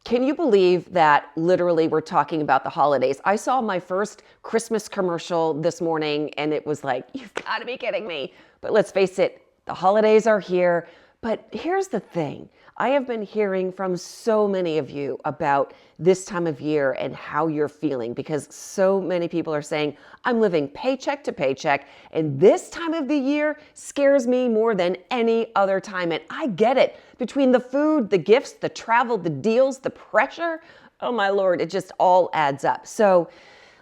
Can you believe that literally we're talking about the holidays? I saw my first Christmas commercial this morning and it was like, you've got to be kidding me. But let's face it, the holidays are here. But here's the thing. I have been hearing from so many of you about this time of year and how you're feeling, because so many people are saying, I'm living paycheck to paycheck, and this time of the year scares me more than any other time. And I get it. Between the food, the gifts, the travel, the deals, the pressure, oh my Lord, it just all adds up. So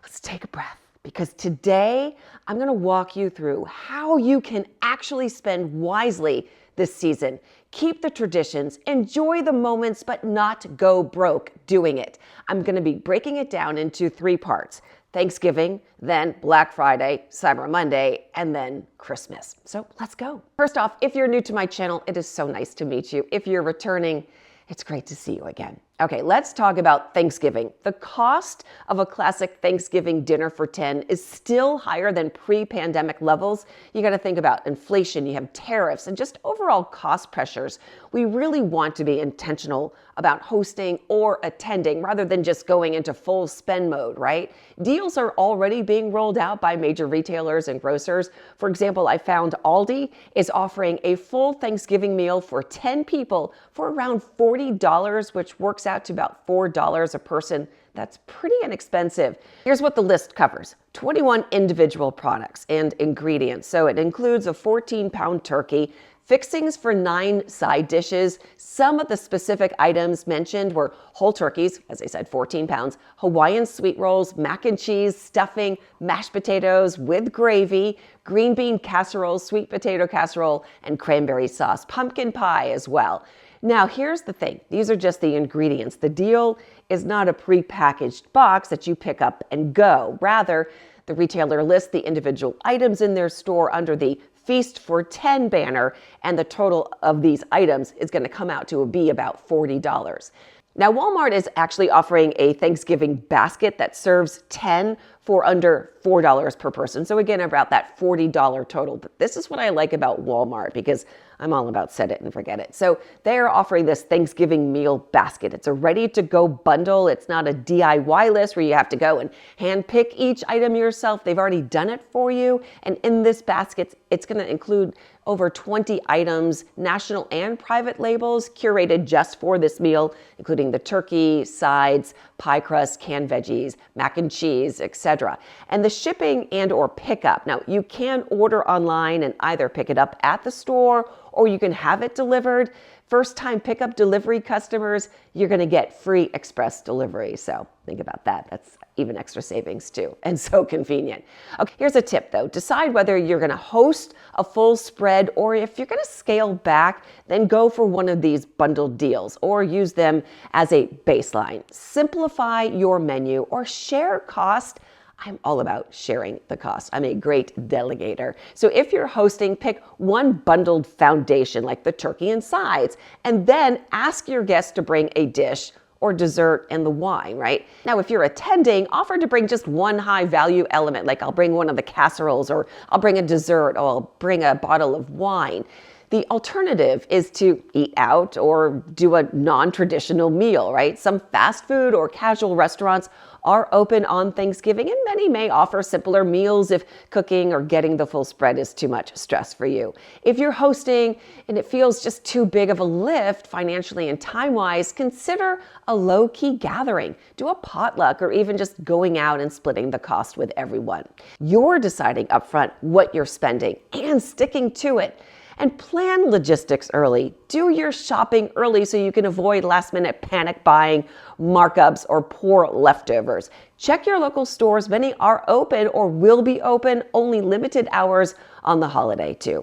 let's take a breath, because today I'm going to walk you through how you can actually spend wisely this season. Keep the traditions, enjoy the moments, but not go broke doing it. I'm going to be breaking it down into 3 parts: Thanksgiving, then Black Friday, Cyber Monday, and then Christmas. So let's go. First off, if you're new to my channel, it is so nice to meet you. If you're returning, it's great to see you again. Okay, let's talk about Thanksgiving. The cost of a classic Thanksgiving dinner for 10 is still higher than pre-pandemic levels. You got to think about inflation, you have tariffs, and just overall cost pressures. We really want to be intentional about hosting or attending rather than just going into full spend mode, right? Deals are already being rolled out by major retailers and grocers. For example, I found Aldi is offering a full Thanksgiving meal for 10 people for around $40, which works out to about $4 a person. That's pretty inexpensive. Here's what the list covers: 21 individual products and ingredients. So it includes a 14-pound turkey, fixings for 9 side dishes. Some of the specific items mentioned were whole turkeys, as I said, 14 pounds, Hawaiian sweet rolls, mac and cheese, stuffing, mashed potatoes with gravy, green bean casserole, sweet potato casserole, and cranberry sauce, pumpkin pie as well. Now, here's the thing. These are just the ingredients. The deal is not a prepackaged box that you pick up and go. Rather, the retailer lists the individual items in their store under the Feast for 10 banner, and the total of these items is going to come out to be about $40. Now, Walmart is actually offering a Thanksgiving basket that serves 10 for under $4 per person. So again, about that $40 total. But this is what I like about Walmart, because I'm all about set it and forget it. So they are offering this Thanksgiving meal basket. It's a ready-to-go bundle. It's not a DIY list where you have to go and hand pick each item yourself. They've already done it for you. And in this basket, it's going to include over 20 items, national and private labels, curated just for this meal, including the turkey, sides, pie crust, canned veggies, mac and cheese, etc. And the shipping and or pickup. Now, you can order online and either pick it up at the store or you can have it delivered. First-time pickup delivery customers, you're going to get free express delivery. So think about that. That's even extra savings too, and so convenient. Okay, here's a tip though. Decide whether you're going to host a full spread, or if you're going to scale back, then go for one of these bundled deals or use them as a baseline. Simplify your menu or share cost. I'm all about sharing the cost. I'm a great delegator. So if you're hosting, pick one bundled foundation like the turkey and sides, and then ask your guests to bring a dish or dessert and the wine, right? Now, if you're attending, offer to bring just one high value element, like I'll bring one of the casseroles, or I'll bring a dessert, or I'll bring a bottle of wine. The alternative is to eat out or do a non-traditional meal, right? Some fast food or casual restaurants are open on Thanksgiving, and many may offer simpler meals if cooking or getting the full spread is too much stress for you. If you're hosting and it feels just too big of a lift financially and time-wise, consider a low-key gathering. Do a potluck, or even just going out and splitting the cost with everyone. You're deciding upfront what you're spending and sticking to it. And plan logistics early. Do your shopping early so you can avoid last-minute panic buying, markups, or poor leftovers. Check your local stores. Many are open or will be open, only limited hours on the holiday too.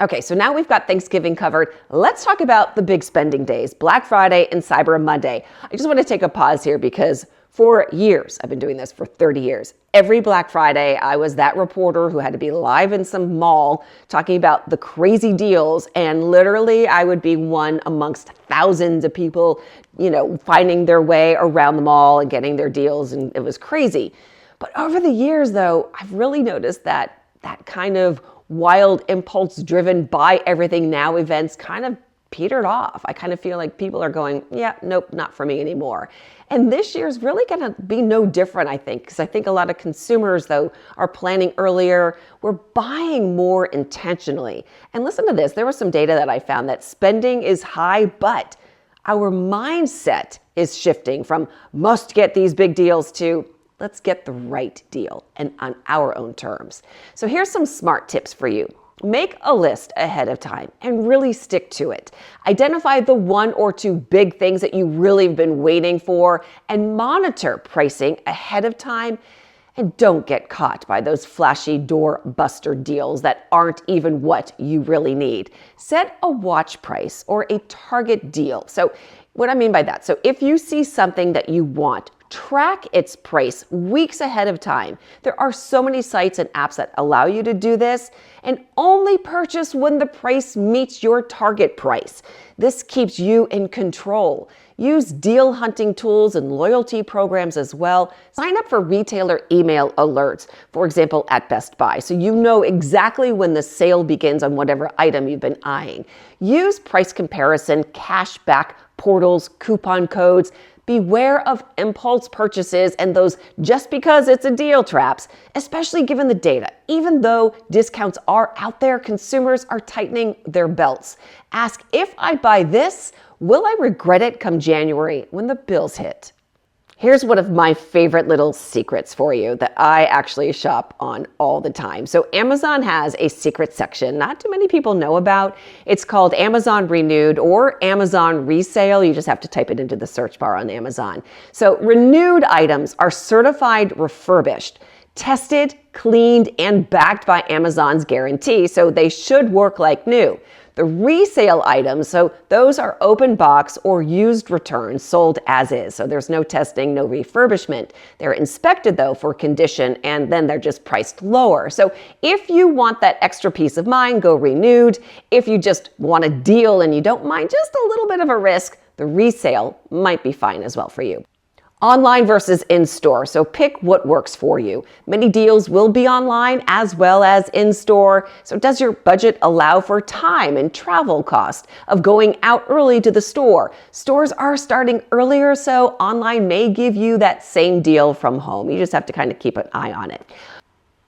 Okay, so now we've got Thanksgiving covered. Let's talk about the big spending days, Black Friday and Cyber Monday. I just want to take a pause here because for years, I've been doing this for 30 years. Every Black Friday, I was that reporter who had to be live in some mall talking about the crazy deals. And literally, I would be one amongst thousands of people, finding their way around the mall and getting their deals. And it was crazy. But over the years, though, I've really noticed that kind of wild impulse driven buy everything now events kind of petered off. I kind of feel like people are going, yeah, nope, not for me anymore. And this year's really going to be no different, I think, because I think a lot of consumers, though, are planning earlier. We're buying more intentionally. And listen to this. There was some data that I found that spending is high, but our mindset is shifting from must get these big deals to let's get the right deal and on our own terms. So here's some smart tips for you. Make a list ahead of time and really stick to it. Identify the 1 or 2 big things that you really have been waiting for and monitor pricing ahead of time. And don't get caught by those flashy doorbuster deals that aren't even what you really need. Set a watch price or a target deal. So what I mean by that, so if you see something that you want, track its price weeks ahead of time. There are so many sites and apps that allow you to do this, and only purchase when the price meets your target price. This keeps you in control. Use deal hunting tools and loyalty programs as well. Sign up for retailer email alerts, for example, at Best Buy, so you know exactly when the sale begins on whatever item you've been eyeing. Use price comparison, cashback portals, coupon codes. Beware of impulse purchases and those just because it's a deal traps, especially given the data. Even though discounts are out there, consumers are tightening their belts. Ask, if I buy this, will I regret it come January when the bills hit? Here's one of my favorite little secrets for you that I actually shop on all the time. So Amazon has a secret section not too many people know about. It's called Amazon Renewed or Amazon Resale. You just have to type it into the search bar on Amazon. So renewed items are certified refurbished, tested, cleaned, and backed by Amazon's guarantee, so they should work like new. The resale items, so those are open box or used returns sold as is. So there's no testing, no refurbishment. They're inspected though for condition, and then they're just priced lower. So if you want that extra peace of mind, go renewed. If you just want a deal and you don't mind just a little bit of a risk, the resale might be fine as well for you. Online versus in-store, so pick what works for you. Many deals will be online as well as in-store. So does your budget allow for time and travel cost of going out early to the store? Stores are starting earlier, so online may give you that same deal from home. You just have to kind of keep an eye on it.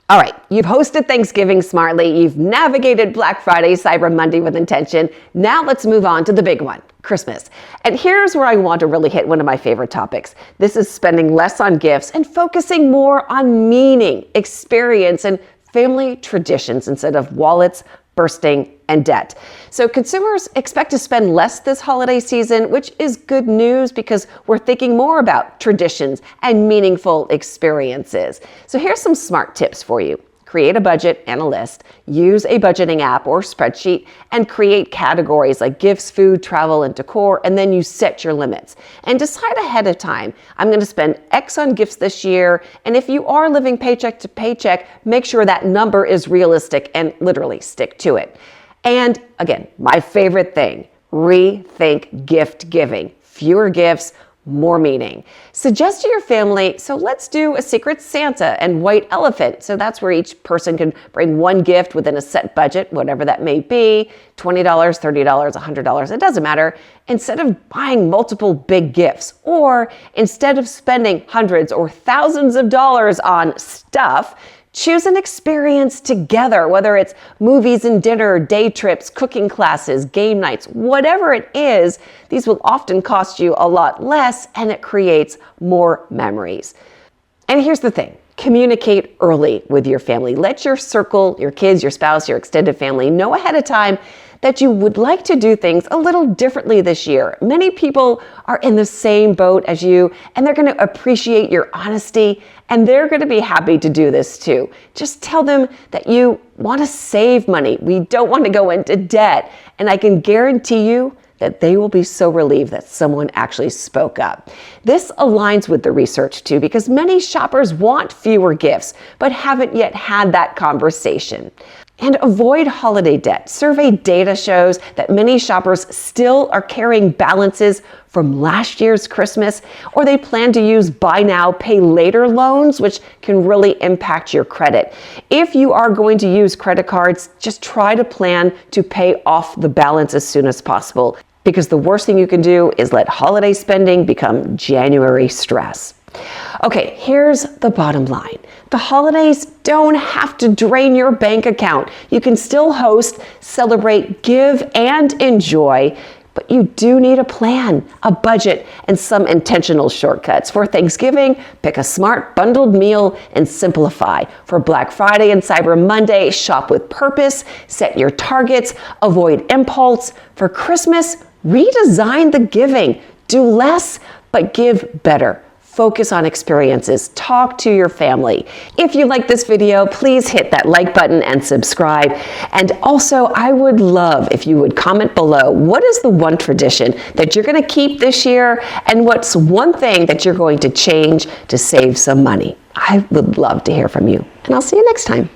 All right, you've hosted Thanksgiving smartly, you've navigated Black Friday, Cyber Monday with intention. Now let's move on to the big one, Christmas. And here's where I want to really hit one of my favorite topics. This is spending less on gifts and focusing more on meaning, experience, and family traditions instead of wallets bursting and debt. So consumers expect to spend less this holiday season, which is good news because we're thinking more about traditions and meaningful experiences. So here's some smart tips for you. Create a budget and a list. Use a budgeting app or spreadsheet and create categories like gifts, food, travel, and decor, and then you set your limits. And decide ahead of time, I'm going to spend X on gifts this year, and if you are living paycheck to paycheck, make sure that number is realistic and literally stick to it. And again, my favorite thing, rethink gift giving. Fewer gifts, more meaning. Suggest to your family, so let's do a secret Santa and white elephant. So that's where each person can bring one gift within a set budget, whatever that may be, $20, $30, $100, it doesn't matter. Instead of buying multiple big gifts, or instead of spending hundreds or thousands of dollars on stuff, choose an experience together, whether it's movies and dinner, day trips, cooking classes, game nights, whatever it is. These will often cost you a lot less, and it creates more memories. And here's the thing. Communicate early with your family. Let your circle, your kids, your spouse, your extended family know ahead of time that you would like to do things a little differently this year. Many people are in the same boat as you, and they're going to appreciate your honesty, and they're going to be happy to do this too. Just tell them that you want to save money. We don't want to go into debt, and I can guarantee you that they will be so relieved that someone actually spoke up. This aligns with the research too, because many shoppers want fewer gifts, but haven't yet had that conversation. And avoid holiday debt. Survey data shows that many shoppers still are carrying balances from last year's Christmas, or they plan to use buy now, pay later loans, which can really impact your credit. If you are going to use credit cards, just try to plan to pay off the balance as soon as possible, because the worst thing you can do is let holiday spending become January stress. Okay, here's the bottom line. The holidays don't have to drain your bank account. You can still host, celebrate, give, and enjoy, but you do need a plan, a budget, and some intentional shortcuts. For Thanksgiving, pick a smart bundled meal and simplify. For Black Friday and Cyber Monday, shop with purpose, set your targets, avoid impulse. For Christmas, redesign the giving. Do less, but give better. Focus on experiences. Talk to your family. If you like this video, please hit that like button and subscribe. And also, I would love if you would comment below, what is the one tradition that you're going to keep this year? And what's one thing that you're going to change to save some money? I would love to hear from you. And I'll see you next time.